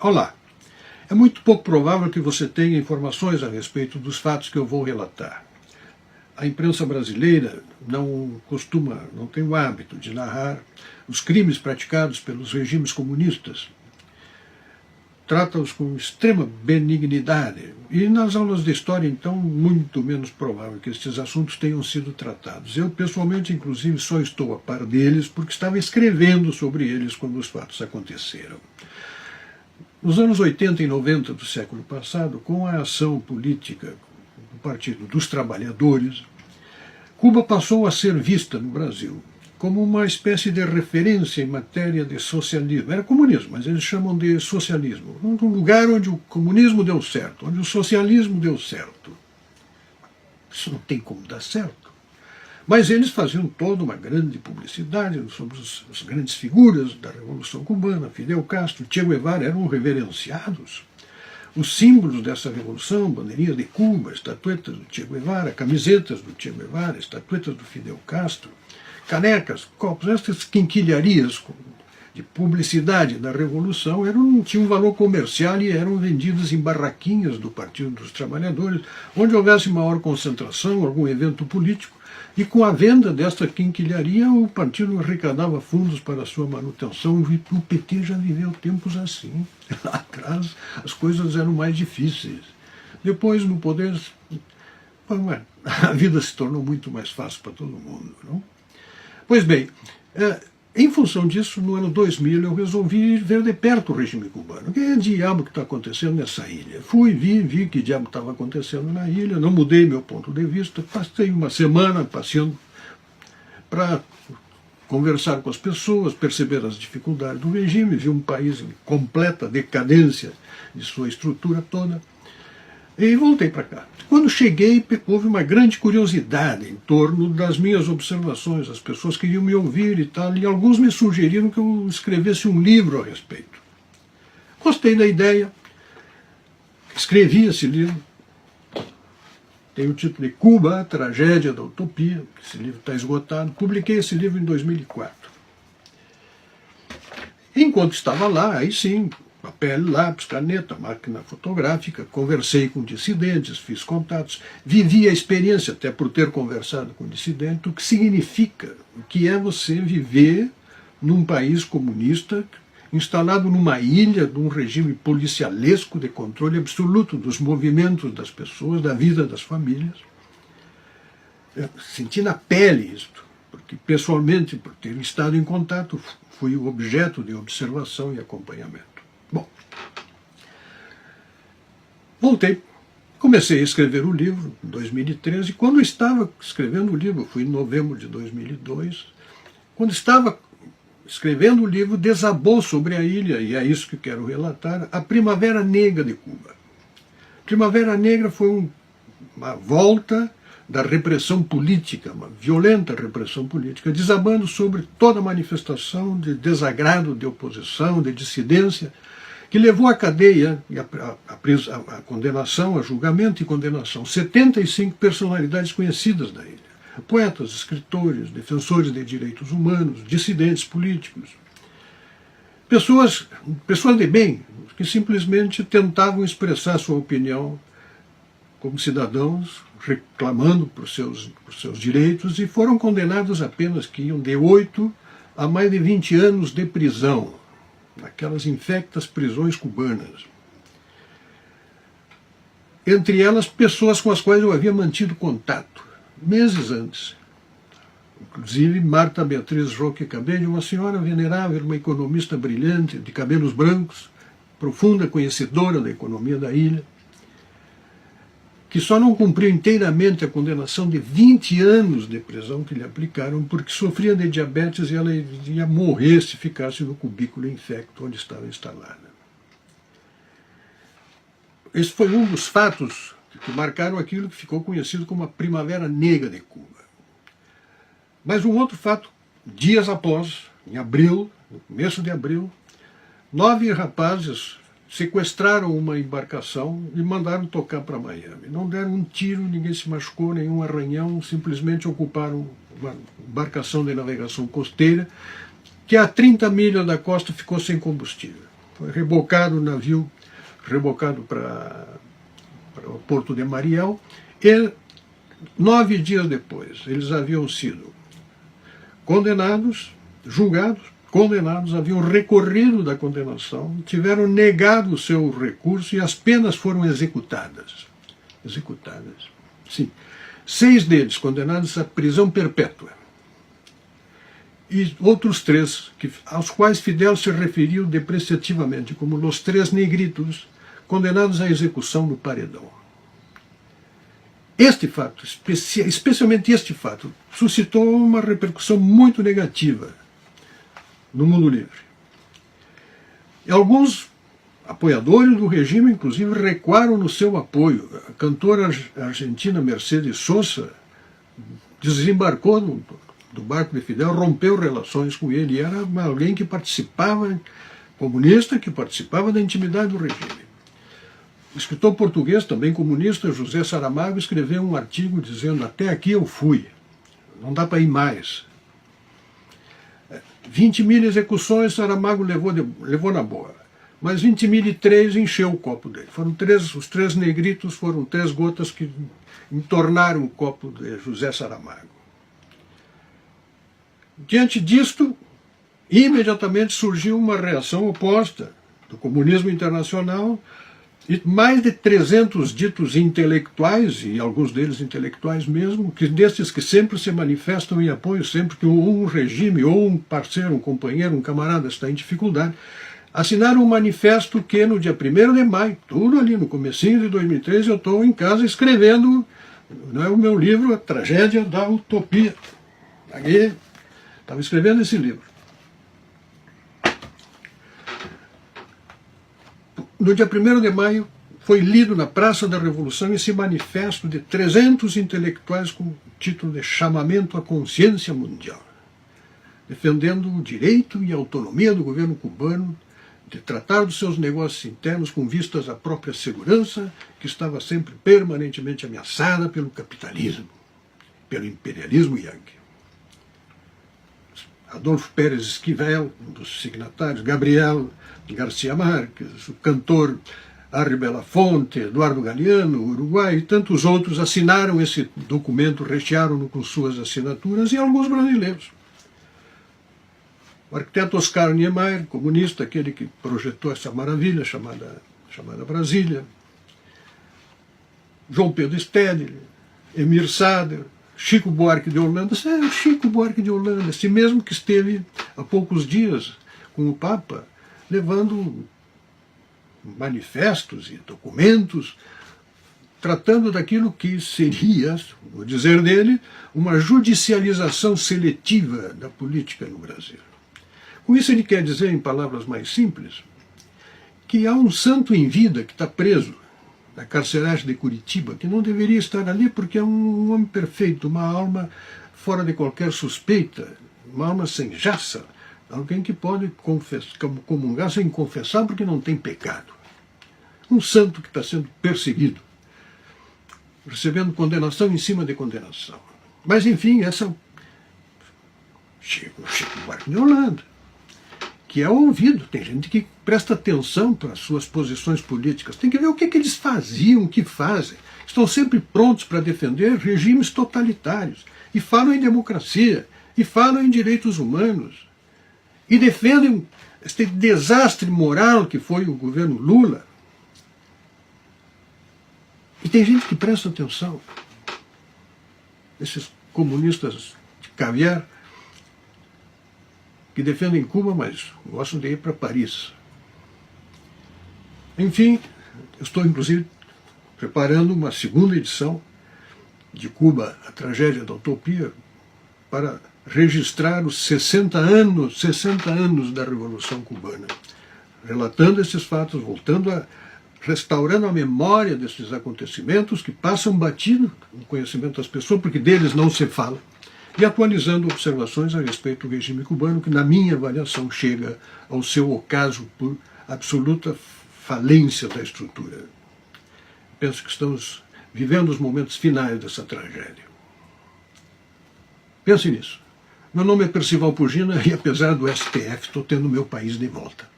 Olá, é muito pouco provável que você tenha informações a respeito dos fatos que eu vou relatar. A imprensa brasileira não tem o hábito de narrar os crimes praticados pelos regimes comunistas. Trata-os com extrema benignidade. E nas aulas de história, então, muito menos provável que estes assuntos tenham sido tratados. Eu, pessoalmente, inclusive, só estou a par deles porque estava escrevendo sobre eles quando os fatos aconteceram. Nos anos 80 e 90 do século passado, com a ação política do Partido dos Trabalhadores, Cuba passou a ser vista no Brasil como uma espécie de referência em matéria de socialismo. Era comunismo, mas eles chamam de socialismo. Um lugar onde o comunismo deu certo, onde o socialismo deu certo. Isso não tem como dar certo. Mas eles faziam toda uma grande publicidade sobre as grandes figuras da Revolução Cubana. Fidel Castro, Che Guevara eram reverenciados. Os símbolos dessa revolução, bandeirinha de Cuba, estatuetas do Che Guevara, camisetas do Che Guevara, estatuetas do Fidel Castro, canecas, copos, essas quinquilharias de publicidade da Revolução tinham um valor comercial e eram vendidas em barraquinhas do Partido dos Trabalhadores, onde houvesse maior concentração, algum evento político, e com a venda desta quinquilharia o partido arrecadava fundos para a sua manutenção. O PT já viveu tempos assim. Lá atrás as coisas eram mais difíceis. Depois, no poder, a vida se tornou muito mais fácil para todo mundo, não? Pois bem, em função disso, no ano 2000, eu resolvi ver de perto o regime cubano. Que diabo que está acontecendo nessa ilha? Fui, vi que diabo estava acontecendo na ilha, não mudei meu ponto de vista, passei uma semana passeando para conversar com as pessoas, perceber as dificuldades do regime, vi um país em completa decadência de sua estrutura toda, e voltei para cá. Quando cheguei, houve uma grande curiosidade em torno das minhas observações. As pessoas queriam me ouvir e tal, e alguns me sugeriram que eu escrevesse um livro a respeito. Gostei da ideia, escrevi esse livro. Tem o título de Cuba, a Tragédia da Utopia. Esse livro está esgotado. Publiquei esse livro em 2004. Enquanto estava lá, aí sim, papel, lápis, caneta, máquina fotográfica, conversei com dissidentes, fiz contatos, vivi a experiência, até por ter conversado com dissidentes, o que significa, o que é você viver num país comunista, instalado numa ilha de um regime policialesco de controle absoluto dos movimentos das pessoas, da vida das famílias. Eu senti na pele isto, porque pessoalmente, por ter estado em contato, fui o objeto de observação e acompanhamento. Bom, voltei, comecei a escrever o livro em 2013, quando estava escrevendo o livro, fui em novembro de 2002, quando estava escrevendo o livro, desabou sobre a ilha, e é isso que quero relatar, a Primavera Negra de Cuba. Primavera Negra foi uma volta da repressão política, uma violenta repressão política, desabando sobre toda manifestação de desagrado, de oposição, de dissidência, que levou à cadeia, a condenação, a julgamento e condenação, 75 personalidades conhecidas da ilha. Poetas, escritores, defensores de direitos humanos, dissidentes políticos. Pessoas de bem, que simplesmente tentavam expressar sua opinião como cidadãos, reclamando por seus direitos, e foram condenados a penas que iam de 8 a mais de 20 anos de prisão, naquelas infectas prisões cubanas. Entre elas, pessoas com as quais eu havia mantido contato, meses antes. Inclusive Marta Beatriz Roque Cabello, uma senhora venerável, uma economista brilhante, de cabelos brancos, profunda conhecedora da economia da ilha, que só não cumpriu inteiramente a condenação de 20 anos de prisão que lhe aplicaram, porque sofria de diabetes e ela ia morrer se ficasse no cubículo infecto onde estava instalada. Esse foi um dos fatos que marcaram aquilo que ficou conhecido como a Primavera Negra de Cuba. Mas um outro fato, dias após, em abril, no começo de abril, 9 rapazes sequestraram uma embarcação e mandaram tocar para Miami. Não deram um tiro, ninguém se machucou, nenhum arranhão, simplesmente ocuparam uma embarcação de navegação costeira que a 30 milhas da costa ficou sem combustível. foi rebocado o navio, rebocado para o porto de Mariel, e 9 dias depois eles haviam sido condenados, julgados, condenados, haviam recorrido da condenação, tiveram negado o seu recurso e as penas foram executadas. Executadas. Sim. 6 deles condenados à prisão perpétua. E outros 3, aos quais Fidel se referiu depreciativamente como os 3 negritos, condenados à execução no paredão. Este fato, especialmente este fato, suscitou uma repercussão muito negativa no mundo livre. E alguns apoiadores do regime, inclusive, recuaram no seu apoio. A cantora argentina Mercedes Sosa desembarcou do barco de Fidel, rompeu relações com ele, e era alguém que participava, comunista, que participava da intimidade do regime. O escritor português, também comunista, José Saramago, escreveu um artigo dizendo: até aqui eu fui, não dá para ir mais. 20.000 execuções Saramago levou na boa, mas 20.003 encheu o copo dele. Os 3 negritos foram 3 gotas que entornaram o copo de José Saramago. Diante disto, imediatamente surgiu uma reação oposta do comunismo internacional, e mais de 300 ditos intelectuais, e alguns deles intelectuais mesmo, desses que sempre se manifestam em apoio, sempre que um regime ou um parceiro, um companheiro, um camarada está em dificuldade, assinaram um manifesto que no dia 1º de maio, tudo ali no comecinho de 2013, eu estou em casa escrevendo, não é, o meu livro, A Tragédia da Utopia. Aqui, estava escrevendo esse livro. No dia 1º de maio, foi lido na Praça da Revolução esse manifesto de 300 intelectuais com o título de Chamamento à Consciência Mundial, defendendo o direito e a autonomia do governo cubano de tratar dos seus negócios internos com vistas à própria segurança, que estava sempre permanentemente ameaçada pelo capitalismo, pelo imperialismo yankee. Adolfo Pérez Esquivel, um dos signatários, Gabriel Garcia Marques, o cantor Harry Belafonte, Eduardo Galeano, Uruguai, e tantos outros assinaram esse documento, rechearam-no com suas assinaturas, e alguns brasileiros. O arquiteto Oscar Niemeyer, comunista, aquele que projetou essa maravilha chamada Brasília, João Pedro Stedley, Emir Sader, Chico Buarque de Holanda, o Chico Buarque de Holanda, esse mesmo que esteve há poucos dias com o Papa, levando manifestos e documentos, tratando daquilo que seria, no dizer dele, uma judicialização seletiva da política no Brasil. Com isso ele quer dizer, em palavras mais simples, que há um santo em vida que está preso na carceragem de Curitiba, que não deveria estar ali porque é um homem perfeito, uma alma fora de qualquer suspeita, uma alma sem jaça, alguém que pode comungar sem confessar porque não tem pecado. Um santo que está sendo perseguido, recebendo condenação em cima de condenação. Mas, enfim, essa Chico Buarque de Holanda, que é ouvido, tem gente que presta atenção para as suas posições políticas, tem que ver o que eles faziam, o que fazem. Estão sempre prontos para defender regimes totalitários, e falam em democracia, e falam em direitos humanos, e defendem este desastre moral que foi o governo Lula. E tem gente que presta atenção. Esses comunistas de caviar, que defendem Cuba, mas gostam de ir para Paris. Enfim, eu estou inclusive preparando uma segunda edição de Cuba, A Tragédia da Utopia, para registrar os 60 anos da Revolução Cubana, relatando esses fatos, restaurando a memória desses acontecimentos que passam batido no conhecimento das pessoas, porque deles não se fala, e atualizando observações a respeito do regime cubano, que na minha avaliação chega ao seu ocaso por absoluta falência da estrutura. Penso que estamos vivendo os momentos finais dessa tragédia. Pense nisso. Meu nome é Percival Pugina e, apesar do STF, estou tendo meu país de volta.